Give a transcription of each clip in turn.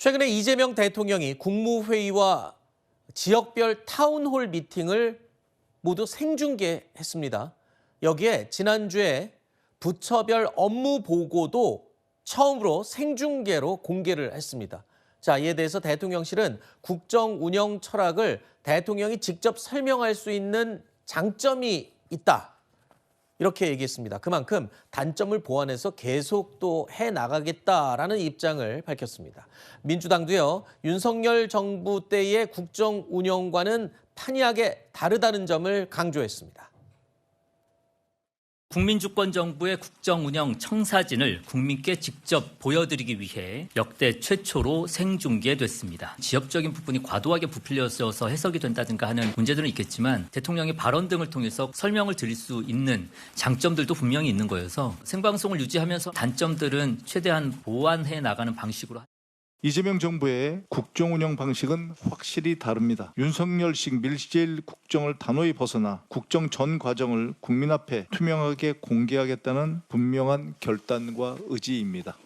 최근에 이재명 대통령이 국무회의와 지역별 타운홀 미팅을 모두 생중계했습니다. 여기에 지난주에 부처별 업무 보고도 처음으로 생중계로 공개를 했습니다. 자, 이에 대해서 대통령실은 국정 운영 철학을 대통령이 직접 설명할 수 있는 장점이 있다. 이렇게 얘기했습니다. 그만큼 단점을 보완해서 계속 또 해나가겠다라는 입장을 밝혔습니다. 민주당도요, 윤석열 정부 때의 국정 운영과는 판이하게 다르다는 점을 강조했습니다. 국민주권정부의 국정운영 청사진을 국민께 직접 보여드리기 위해 역대 최초로 생중계됐습니다. 지역적인 부분이 과도하게 부풀려져서 해석이 된다든가 하는 문제들은 있겠지만 대통령의 발언 등을 통해서 설명을 드릴 수 있는 장점들도 분명히 있는 거여서 생방송을 유지하면서 단점들은 최대한 보완해 나가는 방식으로. 이재명 정부의 국정운영 방식은 확실히 다릅니다. 윤석열식 밀실 국정을 단호히 벗어나 국정 전 과정을 국민 앞에 투명하게 공개하겠다는 분명한 결단과 의지입니다.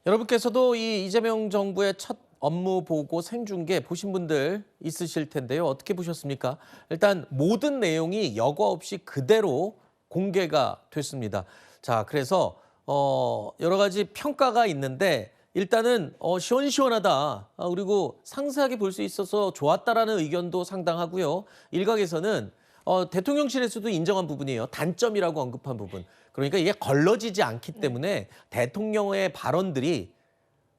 여러분께서도 이 이재명 정부의 첫 업무 보고 생중계 보신 분들 있으실 텐데요. 어떻게 보셨습니까? 일단 모든 내용이 여과 없이 그대로 공개가 됐습니다. 자, 그래서 여러 가지 평가가 있는데 일단은 시원시원하다. 그리고 상세하게 볼 수 있어서 좋았다라는 의견도 상당하고요. 일각에서는 대통령실에서도 인정한 부분이에요. 단점이라고 언급한 부분. 그러니까 이게 걸러지지 않기 때문에 대통령의 발언들이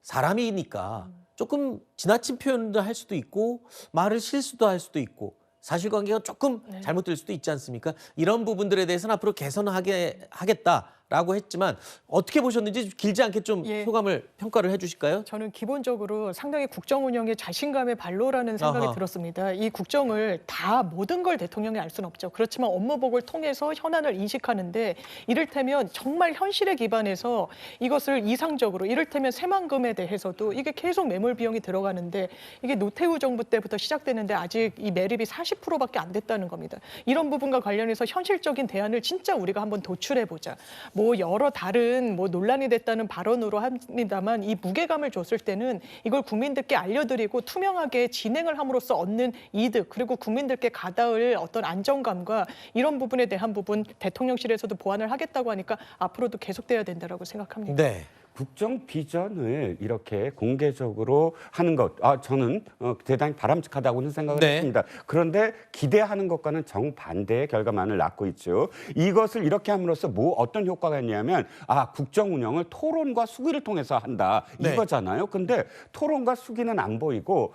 사람이니까 조금 지나친 표현도 할 수도 있고 말을 실수도 할 수도 있고 사실관계가 조금 잘못될 수도 있지 않습니까? 이런 부분들에 대해서는 앞으로 개선하겠다라고 했지만 어떻게 보셨는지 길지 않게 좀 소감을 평가를 해주실까요? 저는 기본적으로 상당히 국정 운영의 자신감의 발로라는 생각이 들었습니다. 이 국정을 다 모든 걸 대통령이 알 수는 없죠. 그렇지만 업무보고를 통해서 현안을 인식하는데 이를테면 정말 현실에 기반해서 이것을 이상적으로 이를테면 새만금에 대해서도 이게 계속 매몰 비용이 들어가는데 이게 노태우 정부 때부터 시작되는데 아직 이 매립이 40%밖에 안 됐다는 겁니다. 이런 부분과 관련해서 현실적인 대안을 진짜 우리가 한번 도출해보자. 뭐 여러 다른 논란이 됐다는 발언으로 합니다만 이 무게감을 줬을 때는 이걸 국민들께 알려드리고 투명하게 진행을 함으로써 얻는 이득 그리고 국민들께 가닿을 어떤 안정감과 이런 부분에 대한 부분 대통령실에서도 보완을 하겠다고 하니까 앞으로도 계속돼야 된다고 생각합니다. 네. 국정 비전을 이렇게 공개적으로 하는 것, 저는 대단히 바람직하다고는 생각을 했습니다. 그런데 기대하는 것과는 정반대의 결과만을 낳고 있죠. 이것을 이렇게 함으로써 어떤 효과가 있냐면 국정 운영을 토론과 수기를 통해서 한다 이거잖아요. 근데 토론과 수기는 안 보이고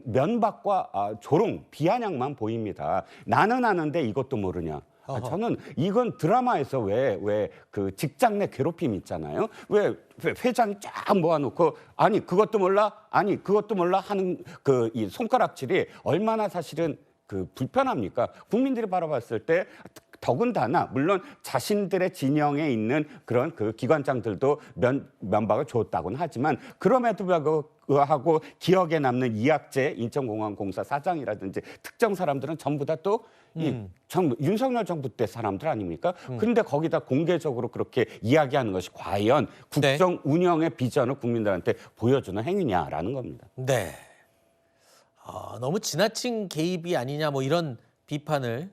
면박과 조롱, 비아냥만 보입니다. 나는 아는데 이것도 모르냐. 저는 이건 드라마에서 왜 그 직장 내 괴롭힘 있잖아요. 왜 회장이 쫙 모아놓고 아니 그것도 몰라 하는 그 이 손가락질이 얼마나 사실은 그 불편합니까? 국민들이 바라봤을 때 더군다나 물론 자신들의 진영에 있는 그런 그 기관장들도 면박을 줬다고는 하지만 그럼에도 불구하고 기억에 남는 이학재 인천공항공사 사장이라든지 특정 사람들은 전부 다 또 전부 윤석열 정부 때 사람들 아닙니까? 그런데 거기다 공개적으로 그렇게 이야기하는 것이 과연 국정 운영의 비전을 국민들한테 보여주는 행위냐라는 겁니다. 네. 너무 지나친 개입이 아니냐 이런 비판을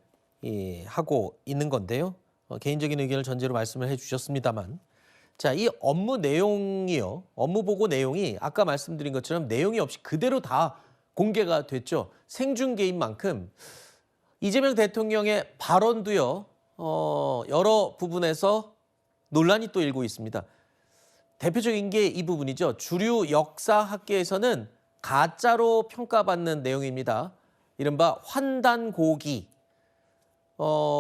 하고 있는 건데요. 개인적인 의견을 전제로 말씀을 해주셨습니다만, 자, 이 업무 내용이요, 업무 보고 내용이 아까 말씀드린 것처럼 내용이 없이 그대로 다 공개가 됐죠. 생중계인 만큼 이재명 대통령의 발언도요, 여러 부분에서 논란이 또 일고 있습니다. 대표적인 게 이 부분이죠. 주류 역사학계에서는 가짜로 평가받는 내용입니다. 이른바 환단고기.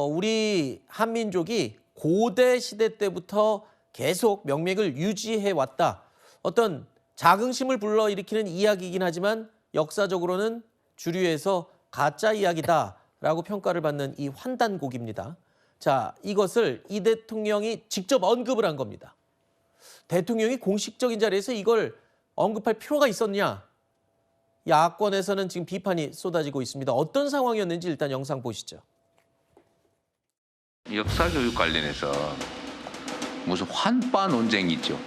우리 한민족이 고대 시대 때부터 계속 명맥을 유지해 왔다. 어떤 자긍심을 불러일으키는 이야기이긴 하지만 역사적으로는 주류에서 가짜 이야기다라고 평가를 받는 이 환단고기입니다. 자, 이것을 이 대통령이 직접 언급을 한 겁니다. 대통령이 공식적인 자리에서 이걸 언급할 필요가 있었냐? 야권에서는 지금 비판이 쏟아지고 있습니다. 어떤 상황이었는지 일단 영상 보시죠. 역사교육 관련해서 무슨 환빠 논쟁이 있죠.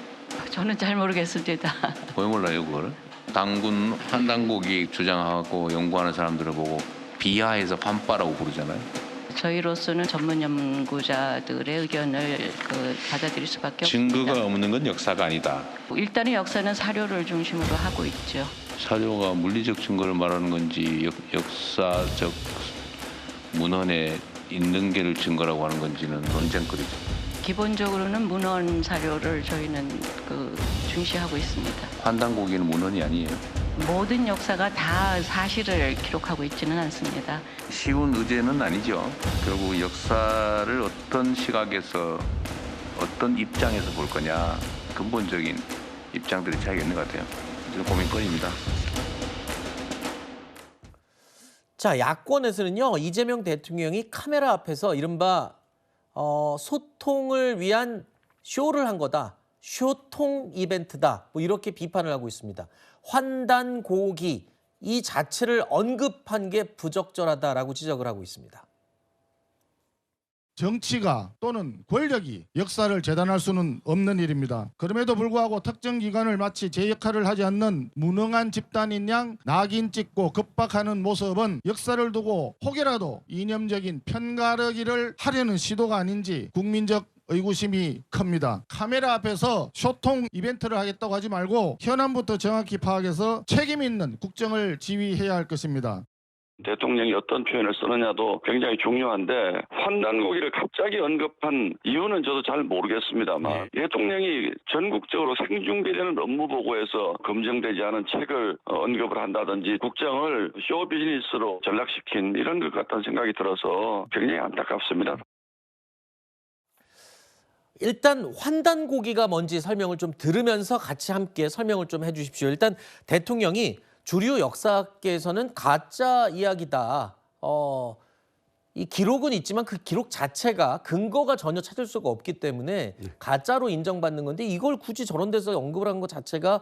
저는 잘 모르겠습니다. 왜 몰라요 그거를? 당군 환단고기 주장하고 연구하는 사람들을 보고 비하해서 반바라고 부르잖아요. 저희로서는 전문 연구자들의 의견을 받아들일 수밖에 증거가 없습니다. 없는 건 역사가 아니다. 일단은 역사는 사료를 중심으로 하고 있죠. 사료가 물리적 증거를 말하는 건지 역사적 문헌에 있는 게를 증거라고 하는 건지는 논쟁거리죠. 기본적으로는 문헌 사료를 저희는 중시하고 있습니다. 환단고기는 문헌이 아니에요. 모든 역사가 다 사실을 기록하고 있지는 않습니다. 쉬운 의제는 아니죠. 결국 역사를 어떤 시각에서 어떤 입장에서 볼 거냐 근본적인 입장들이 차이가 있는 것 같아요. 이제 고민거리입니다. 자, 야권에서는요, 이재명 대통령이 카메라 앞에서 이른바 소통을 위한 쇼를 한 거다. 쇼통 이벤트다. 뭐 이렇게 비판을 하고 있습니다. 환단고기 이 자체를 언급한 게 부적절하다라고 지적을 하고 있습니다. 정치가 또는 권력이 역사를 재단할 수는 없는 일입니다. 그럼에도 불구하고 특정 기관을 마치 제 역할을 하지 않는 무능한 집단인 양 낙인 찍고 급박하는 모습은 역사를 두고 혹여라도 이념적인 편가르기를 하려는 시도가 아닌지 국민적 의구심이 큽니다. 카메라 앞에서 소통 이벤트를 하겠다고 하지 말고 현안부터 정확히 파악해서 책임 있는 국정을 지휘해야 할 것입니다. 대통령이 어떤 표현을 쓰느냐도 굉장히 중요한데 환단고기를 갑자기 언급한 이유는 저도 잘 모르겠습니다만 대통령이 전국적으로 생중계되는 업무보고에서 검증되지 않은 책을 언급을 한다든지 국정을 쇼비즈니스로 전락시킨 이런 것 같다는 생각이 들어서 굉장히 안타깝습니다. 일단 환단고기가 뭔지 설명을 좀 들으면서 같이 함께 설명을 좀 해주십시오. 일단 대통령이 주류 역사학계에서는 가짜 이야기다. 이 기록은 있지만 그 기록 자체가 근거가 전혀 찾을 수가 없기 때문에 가짜로 인정받는 건데 이걸 굳이 저런 데서 언급을 한 것 자체가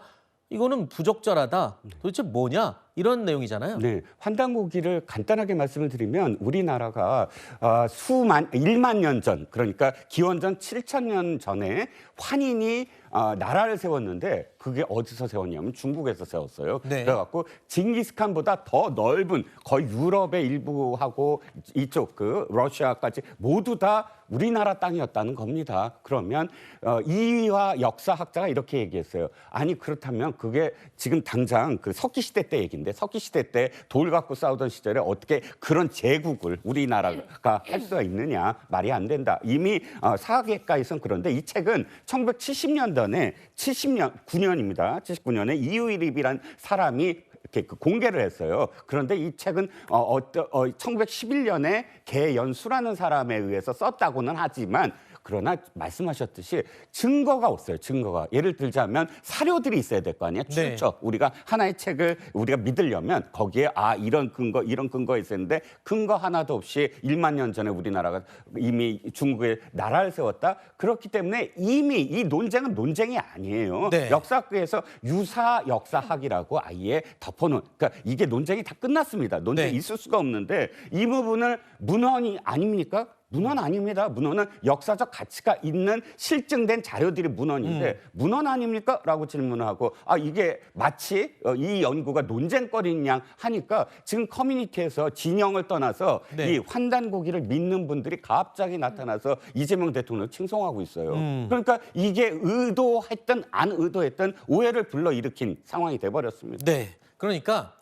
이거는 부적절하다. 도대체 뭐냐? 이런 내용이잖아요. 네, 환단고기를 간단하게 말씀을 드리면 우리나라가 1만 년 전, 그러니까 기원전 7,000년 전에 환인이 나라를 세웠는데 그게 어디서 세웠냐면 중국에서 세웠어요. 네. 그래갖고 징기스칸보다 더 넓은 거의 유럽의 일부하고 이쪽 러시아까지 모두 다 우리나라 땅이었다는 겁니다. 그러면 이화 역사학자가 이렇게 얘기했어요. 아니 그렇다면 그게 지금 당장 석기 시대 때 얘기인데 석기 시대 때 돌 갖고 싸우던 시절에 어떻게 그런 제국을 우리나라가 할 수가 있느냐 말이 안 된다. 이미 사학예가에서는 그런데 이 책은 1970년대에 9년입니다. 79년에 이유일입이라는 사람이 이렇게 공개를 했어요. 그런데 이 책은 1911년에 개연수라는 사람에 의해서 썼다고는 하지만 그러나 말씀하셨듯이 증거가 없어요. 증거가. 예를 들자면 사료들이 있어야 될 거 아니에요. 출처. 우리가 하나의 책을 우리가 믿으려면 거기에 이런 근거 있었는데 근거 하나도 없이 1만 년 전에 우리나라가 이미 중국에 나라를 세웠다. 그렇기 때문에 이미 이 논쟁은 논쟁이 아니에요. 네. 역사학에서 유사 역사학이라고 아예 덮어놓은. 그러니까 이게 논쟁이 다 끝났습니다. 논쟁이 있을 수가 없는데 이 부분을 문헌이 아닙니까? 문헌 아닙니다. 문헌은 역사적 가치가 있는 실증된 자료들이 문헌인데 문헌 아닙니까? 라고 질문을 하고 이게 마치 이 연구가 논쟁거리인 양 하니까 지금 커뮤니티에서 진영을 떠나서 이 환단고기를 믿는 분들이 갑자기 나타나서 이재명 대통령을 칭송하고 있어요. 그러니까 이게 의도했든 안 의도했든 오해를 불러일으킨 상황이 돼버렸습니다. 네, 그러니까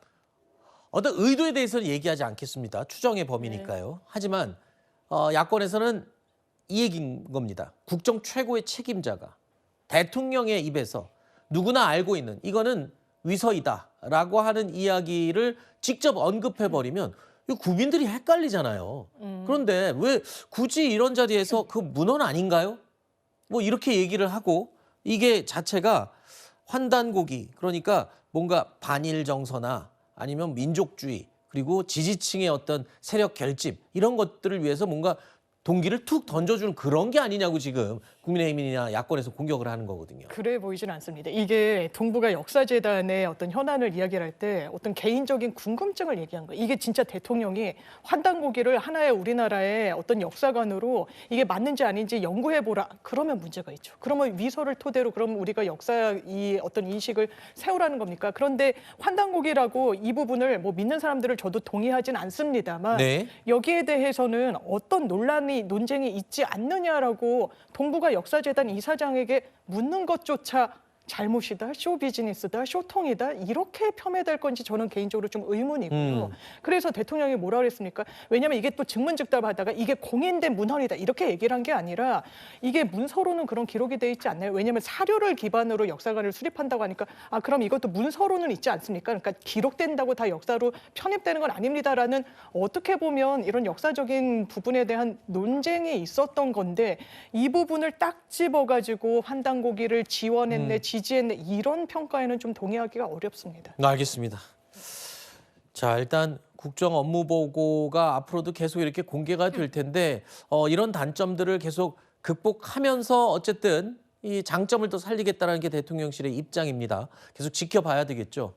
어떤 의도에 대해서는 얘기하지 않겠습니다. 추정의 범위니까요. 하지만 야권에서는 이 얘기인 겁니다. 국정 최고의 책임자가 대통령의 입에서 누구나 알고 있는 이거는 위서이다라고 하는 이야기를 직접 언급해버리면 국민들이 헷갈리잖아요. 그런데 왜 굳이 이런 자리에서 그 문헌 아닌가요? 뭐 이렇게 얘기를 하고 이게 자체가 환단고기 그러니까 뭔가 반일 정서나 아니면 민족주의 그리고 지지층의 어떤 세력 결집 이런 것들을 위해서 뭔가 동기를 툭 던져주는 그런 게 아니냐고 지금 국민의힘이나 야권에서 공격을 하는 거거든요. 그래 보이진 않습니다. 이게 동북아 역사재단의 어떤 현안을 이야기할 때 어떤 개인적인 궁금증을 얘기한 거예요. 이게 진짜 대통령이 환단고기를 하나의 우리나라의 어떤 역사관으로 이게 맞는지 아닌지 연구해보라. 그러면 문제가 있죠. 그러면 위서를 토대로 그럼 우리가 역사 이 어떤 인식을 세우라는 겁니까? 그런데 환단고기라고 이 부분을 뭐 믿는 사람들을 저도 동의하진 않습니다만 네. 여기에 대해서는 어떤 논쟁이 있지 않느냐라고 동북아 역사재단 이사장에게 묻는 것조차 잘못이다, 쇼 비즈니스다, 쇼통이다 이렇게 폄훼될 건지 저는 개인적으로 좀 의문이고요. 그래서 대통령이 뭐라 그랬습니까? 왜냐하면 이게 또 증문즉답하다가 이게 공인된 문헌이다 이렇게 얘기를 한 게 아니라 이게 문서로는 그런 기록이 돼 있지 않나요? 왜냐하면 사료를 기반으로 역사관을 수립한다고 하니까 아 그럼 이것도 문서로는 있지 않습니까? 그러니까 기록된다고 다 역사로 편입되는 건 아닙니다라는 어떻게 보면 이런 역사적인 부분에 대한 논쟁이 있었던 건데 이 부분을 딱 집어가지고 환단고기를 지원했네, 지지했네 이런 평가에는 좀 동의하기가 어렵습니다. 알겠습니다. 자, 일단 국정 업무 보고가 앞으로도 계속 이렇게 공개가 될 텐데 이런 단점들을 계속 극복하면서 어쨌든 이 장점을 더 살리겠다는 게 대통령실의 입장입니다. 계속 지켜봐야 되겠죠.